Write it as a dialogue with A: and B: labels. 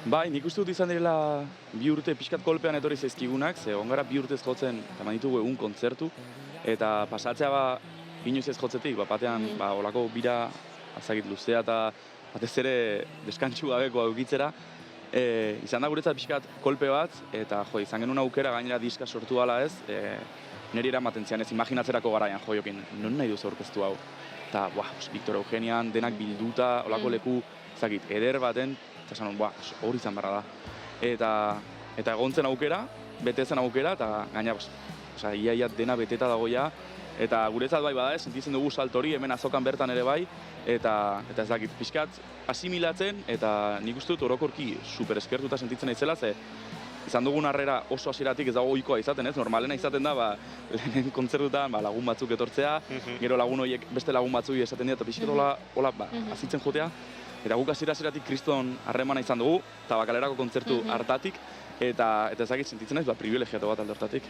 A: Bai, nik uste dut izan direla 2 urte pixkat kolpean etorri zaizkigunak, ze ongara 2 urtez jotzen, eta ditugu egun kontzertu, eta pasatzea inoiz ez jotzetik, batean, olako bira, azakit luzea eta batez ere deskantsu gabeko aukitzera, izan da guretzat pixkat kolpe bat, eta izan genuen aukera gainera diska sortu dela ez, niri eramaten zian ez imaginatzerako garaian jokin, non nahi duzu aurkeztu hau. Eta, Victor Eugenian denak bilduta, olako leku, ezakit, eder baten, eta esan, hori izan barra da. Eta egontzen aukera, bete zen aukera, eta gaina, ia dena beteta dagoia, eta guretzat bai bada, sentitzen dugu salto hori, hemen azokan bertan ere bai, eta ez dakit, pixkat asimilatzen, eta nik uste dut orokorki super eskertuta sentitzen naizela, ze izan dugun harrera oso hasieratik ez dago ohikoa izaten, ez? Normalena izaten da, lehen kontzertutan lagun batzuk etortzea, gero lagun horiek beste lagun batzuk esaten dira, eta pixkat hola azitzen jotea, eta guk hasieratik kriston harremana izan dugu, eta bakalerako kontzertu hartatik, eta ezagit sentitzen naiz privilegiatu bat alde hortatik.